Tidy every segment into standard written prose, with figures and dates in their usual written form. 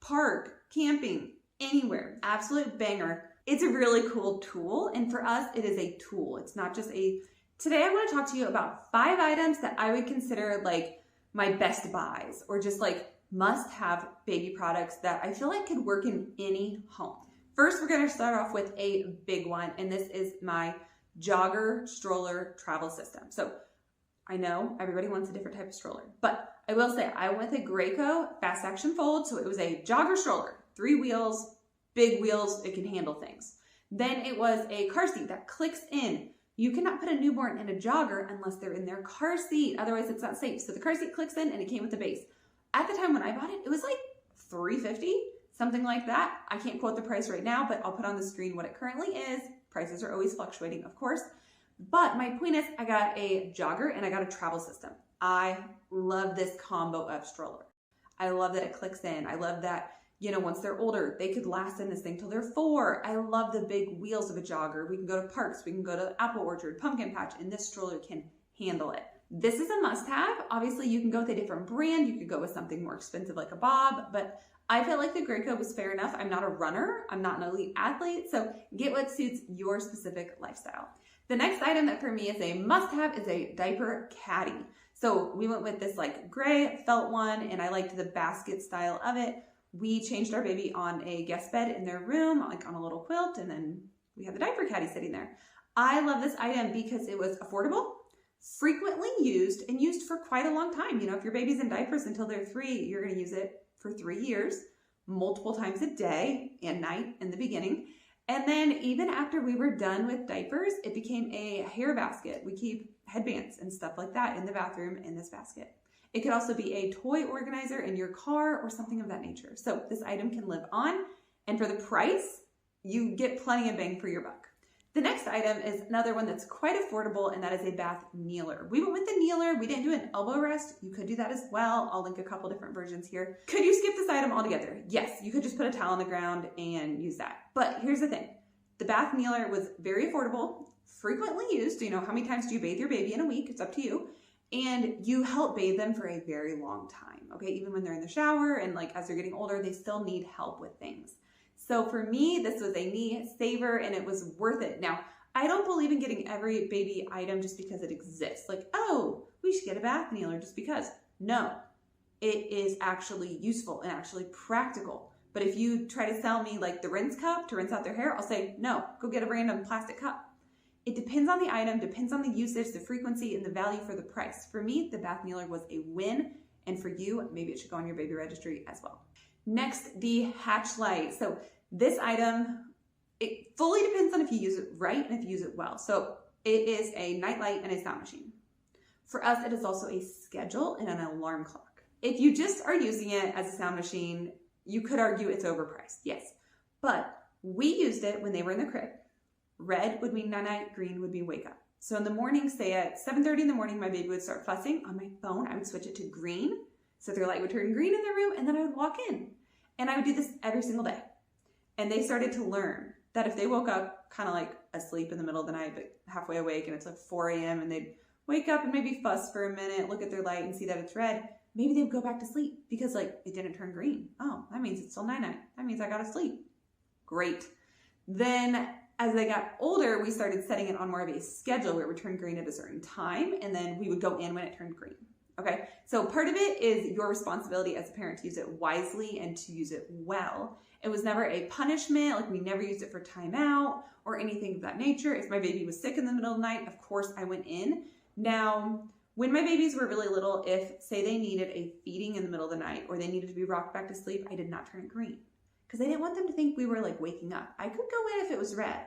park, camping, anywhere. Absolute banger. It's a really cool tool. And for us, it is a tool. It's not just a... Today, I want to talk to you about 5 items that I would consider like my best buys or just like must-have baby products that I feel like could work in any home. First, we're going to start off with a big one, and this is my jogger stroller travel system. So I know everybody wants a different type of stroller, but I will say I went with a Graco fast action fold. So it was a jogger stroller, 3 wheels, big wheels, it can handle things. Then it was a car seat that clicks in. You cannot put a newborn in a jogger unless they're in their car seat. Otherwise, it's not safe. So the car seat clicks in and it came with the base. At the time when I bought it, it was like $350, something like that. I can't quote the price right now, but I'll put on the screen what it currently is. Prices are always fluctuating, of course. But my point is I got a jogger and I got a travel system. I love this combo of stroller. I love that it clicks in. I love that, you know, once they're older, they could last in this thing till they're 4. I love the big wheels of a jogger. We can go to parks, we can go to Apple Orchard, Pumpkin Patch, and this stroller can handle it. This is a must-have. Obviously, you can go with a different brand. You could go with something more expensive like a Bob, but I felt like the Graco was fair enough. I'm not a runner. I'm not an elite athlete, so get what suits your specific lifestyle. The next item that for me is a must-have is a diaper caddy. So we went with this like gray felt one, and I liked the basket style of it. We changed our baby on a guest bed in their room, like on a little quilt, and then we had the diaper caddy sitting there. I love this item because it was affordable, frequently used, and used for quite a long time. You know, if your baby's in diapers until they're 3, you're going to use it for 3 years, multiple times a day and night in the beginning. And then even after we were done with diapers, it became a hair basket. We keep headbands and stuff like that in the bathroom in this basket. It could also be a toy organizer in your car or something of that nature. So this item can live on, and for the price, you get plenty of bang for your buck. The next item is another one that's quite affordable, and that is a bath kneeler. We went with the kneeler. We didn't do an elbow rest. You could do that as well. I'll link a couple different versions here. Could you skip this item altogether? Yes, you could just put a towel on the ground and use that. But here's the thing. The bath kneeler was very affordable, frequently used. You know, how many times do you bathe your baby in a week? It's up to you. And you help bathe them for a very long time, okay? Even when they're in the shower and like as they're getting older, they still need help with things. So for me, this was a knee saver and it was worth it. Now, I don't believe in getting every baby item just because it exists. Like, oh, we should get a bath kneeler just because. No, it is actually useful and actually practical. But if you try to sell me like the rinse cup to rinse out their hair, I'll say, no, go get a random plastic cup. It depends on the item, depends on the usage, the frequency, and the value for the price. For me, the bath kneeler was a win. And for you, maybe it should go on your baby registry as well. Next, the hatch light. So this item, it fully depends on if you use it right and if you use it well. So it is a night light and a sound machine. For us, it is also a schedule and an alarm clock. If you just are using it as a sound machine, you could argue it's overpriced, yes. But we used it when they were in the crib. Red would mean night-night, green would be wake up. So in the morning, say at 7:30 in the morning, my baby would start fussing on my phone. I would switch it to green. So their light would turn green in their room, and then I would walk in. And I would do this every single day. And they started to learn that if they woke up kind of like asleep in the middle of the night, but halfway awake, and it's like 4 a.m. and they'd wake up and maybe fuss for a minute, look at their light and see that it's red, maybe they'd go back to sleep because like it didn't turn green. Oh, that means it's still night-night. That means I gotta sleep. Great. Then as they got older, we started setting it on more of a schedule where it would turn green at a certain time, and then we would go in when it turned green. Okay, so part of it is your responsibility as a parent to use it wisely and to use it well. It was never a punishment, like we never used it for timeout or anything of that nature. If my baby was sick in the middle of the night, of course I went in. Now, when my babies were really little, if say they needed a feeding in the middle of the night or they needed to be rocked back to sleep, I did not turn it green because I didn't want them to think we were like waking up. I could go in if it was red,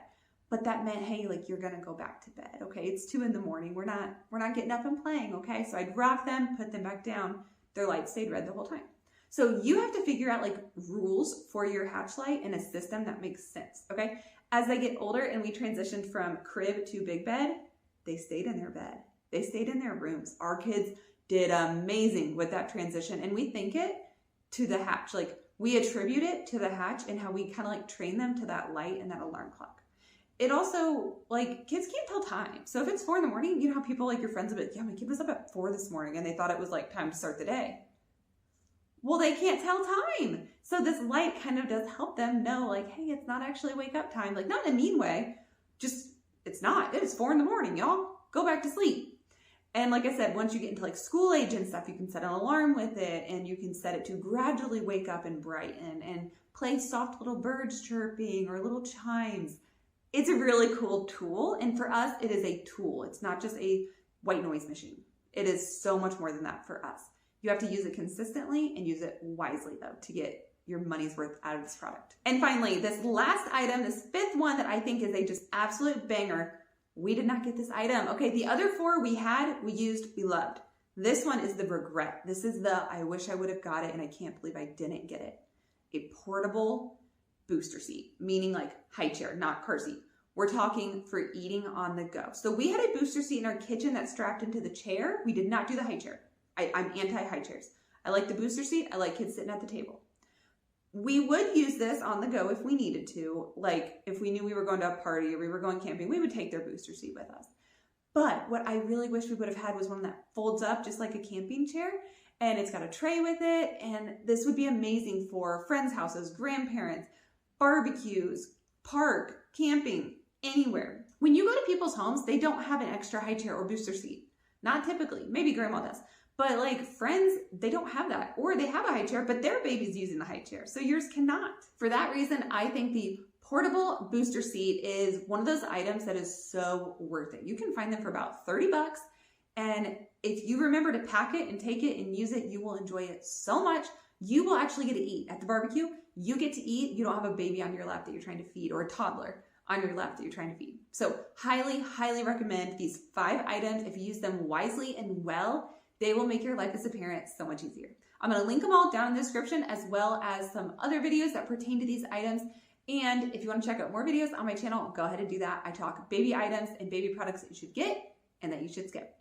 but that meant, hey, like you're gonna go back to bed, okay? It's 2 in the morning. We're not getting up and playing, okay? So I'd rock them, put them back down. Their light stayed red the whole time. So you have to figure out like rules for your hatch light and a system that makes sense, okay? As they get older and we transitioned from crib to big bed, they stayed in their bed. They stayed in their rooms. Our kids did amazing with that transition, and we think it to the hatch. Like we attribute it to the hatch and how we kind of like train them to that light and that alarm clock. It also, like, kids can't tell time. So if it's 4 in the morning, you know how people, like your friends will be like, yeah, my kid was up at 4 this morning and they thought it was like time to start the day. Well, they can't tell time. So this light kind of does help them know like, hey, it's not actually wake up time. Like not in a mean way, just it's not. It is 4 a.m, y'all. Go back to sleep. And like I said, once you get into like school age and stuff, you can set an alarm with it and you can set it to gradually wake up and brighten and play soft little birds chirping or little chimes. It's a really cool tool. And for us, it is a tool. It's not just a white noise machine. It is so much more than that for us. You have to use it consistently and use it wisely though to get your money's worth out of this product. And finally, this last item, this 5th one that I think is a just absolute banger. We did not get this item. Okay, the other 4 we had, we used, we loved. This one is the regret. This is the I wish I would have got it and I can't believe I didn't get it. A portable booster seat, meaning like high chair, not car seat. We're talking for eating on the go. So we had a booster seat in our kitchen that's strapped into the chair. We did not do the high chair. I'm anti-high chairs. I like the booster seat. I like kids sitting at the table. We would use this on the go if we needed to. Like if we knew we were going to a party or we were going camping, we would take their booster seat with us. But what I really wish we would have had was one that folds up just like a camping chair and it's got a tray with it. And this would be amazing for friends' houses, grandparents, barbecues, park, camping, anywhere. When you go to people's homes, they don't have an extra high chair or booster seat. Not typically. Maybe grandma does. But like friends, they don't have that. Or they have a high chair, but their baby's using the high chair. So yours cannot. For that reason, I think the portable booster seat is one of those items that is so worth it. You can find them for about 30 bucks. And if you remember to pack it and take it and use it, you will enjoy it so much. You will actually get to eat. At the barbecue, you get to eat. You don't have a baby on your lap that you're trying to feed or a toddler on your lap that you're trying to feed. So highly, highly recommend these 5 items. If you use them wisely and well, they will make your life as a parent so much easier. I'm going to link them all down in the description as well as some other videos that pertain to these items. And if you want to check out more videos on my channel, go ahead and do that. I talk baby items and baby products that you should get and that you should skip.